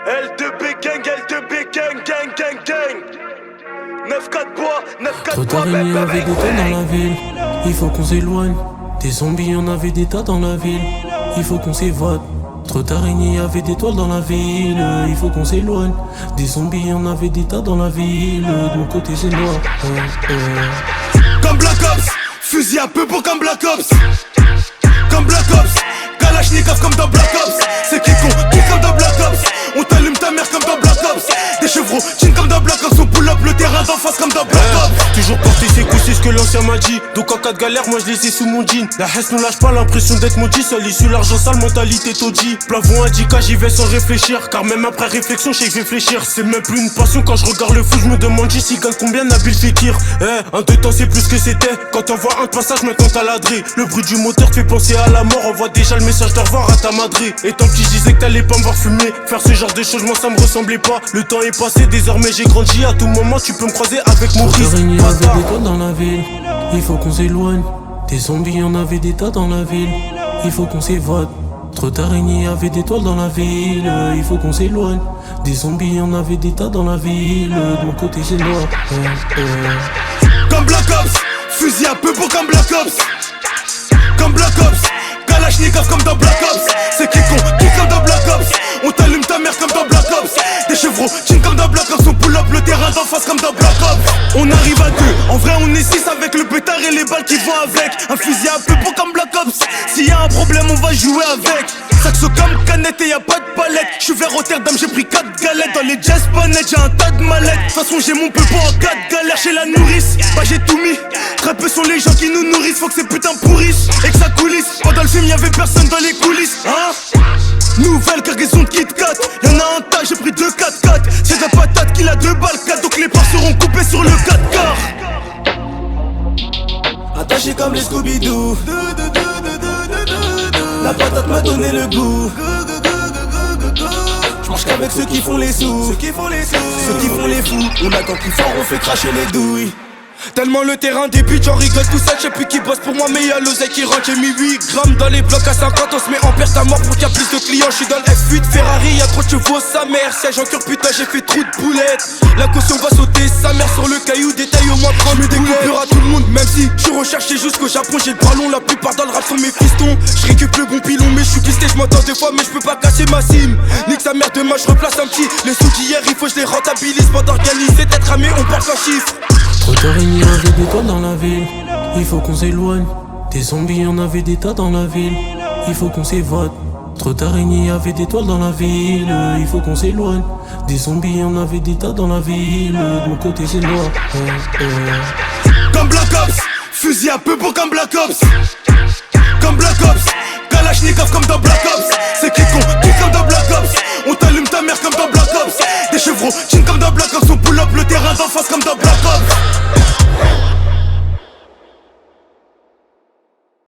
L2B gang, L2B gang, gang, gang, gang. 9-4 bois, 9-4 Trop bois, d'araignées, y avait des tas dans la ville. Il faut qu'on s'éloigne. Des zombies, y'en avait des tas dans la ville. Il faut qu'on s'évade. Trop d'araignées, y avait des toiles dans la ville. Il faut qu'on s'éloigne. Des zombies, y'en avait des tas dans la ville. De mon côté, c'est noir. Comme Black Ops, fusil à peu beau comme Black Ops. Comme Black Ops, Kalachnikov comme dans Black Ops. C'est qui con, qui comme dans Black Ops. On t'allume ta mère comme dans Black Ops. Des chevreaux, chin comme dans Black Ops. On pull up le terrain d'en face comme dans Black Ops. Toujours porter ses coups, c'est ce que l'ancien m'a dit. Donc en cas de galère, moi je les ai sous mon jean. La hesse nous lâche pas, l'impression d'être maudit. Seul issu l'argent sale, mentalité taudis. Plafond indica, j'y vais sans réfléchir. Car même après réflexion, je sais que je vais fléchir. C'est même plus une passion, quand je regarde le foot, je me demande si gagne combien Nabil Fekir. Un deux temps c'est plus que c'était. Quand on voit un passage, maintenant t'as ladré. Le bruit du moteur te fait penser à la mort. On voit déjà le message de revoir à ta madré. Et tant petit, je disais que t'allais pas me voir fumer. Faire ce genre de choses, moi ça me ressemblait pas. Le temps est passé, désormais j'ai grandi. À tout moment, tu peux me croiser avec mon fils. D'araignées, y'avait des toiles dans la ville. Il faut qu'on s'éloigne. Des zombies, y'en avait des tas dans la ville. Il faut qu'on s'évade. Trop d'araignées, y'avait des toiles dans la ville. Il faut qu'on s'éloigne. Des zombies, y'en avait des tas dans la ville. De mon côté, c'est noir. Comme Black Ops, fusil à peu beau comme Black Ops. Comme Black Ops, Kalachnikov comme dans Black Ops. C'est qui con, qui comme dans Black Ops. On t'allume ta mère comme dans Black Ops. Des chevreaux, chin comme dans Black Ops. On pull up le terrain d'en face comme dans Black Ops. On arrive à deux, en vrai on est six avec le pétard et les balles qui vont avec. Un fusil à peu beau comme Black Ops. S'il y a un problème on va jouer avec. Saxo comme canette et y'a pas de palette. J'suis vers Rotterdam, j'ai pris 4 galettes. Dans les jazz panettes, j'ai un tas de mallettes. De toute façon j'ai mon pepo en 4 galères chez la nourrice. Bah j'ai tout mis, très peu sont les gens qui nous nourrissent. Faut que ces putains pourrissent et que ça coulisse. Pendant le film y'avait personne dans les coulisses, hein. Nouvelle cargaison de Kit Kat. Y'en a un tas, j'ai pris 2 4x4. C'est de la patate qu'il a 2 balles 4. Donc les parts seront coupées sur le 4 quarts. Attaché comme les Scooby-Doo. La patate m'a donné le goût. J'mange qu'avec ceux qui font les sous. Ceux qui font les fous. On attend plus fort, on fait cracher les douilles. Tellement le terrain débute, j'en rigole tout seul, j'sais plus qui bosse pour moi mais y'a l'oseille qui rentre. J'ai mis 8 grammes dans les blocs à 50, on se met en perte à mort pour qu'il y a plus de clients. J'suis dans le F8 Ferrari, y'a trop de chevaux, sa mère. Siège en cœur putain, j'ai fait trop de boulettes. La caution va sauter, sa mère sur le caillou, détail au moins 30 boulettes. Découpure à tout le monde, même si j'suis recherché jusqu'au Japon. J'ai le ballon, la plupart dans le rap sont mes fistons. J'récupère le bon pilon, mais j'suis pisté, j'm'entends des fois mais j'peux pas casser ma cime. Nique sa mère demain, j'replace un petit. Les sous d'hier, il faut que j'les rentabilise. Pendant d'organiser, d'être ramé, on parle qu'en chiffres. Trop d'araignées, y'avait des toiles dans la ville. Il faut qu'on s'éloigne. Des zombies, y'en avait des tas dans la ville. Il faut qu'on s'évade. Trop d'araignées, y'avait des toiles dans la ville. Il faut qu'on s'éloigne. Des zombies, y'en avait des tas dans la ville. De mon côté, c'est noir. Comme Black Ops, fusil à peu beau comme Black Ops. Comme Black Ops, Kalachnikov comme dans Black Ops. C'est qui con, qui comme dans Black Ops. On t'allume ta mère comme dans Black Ops. Des chevreaux, chin comme dans Black Ops. On pull up le terrain d'en face comme dans Black Ops.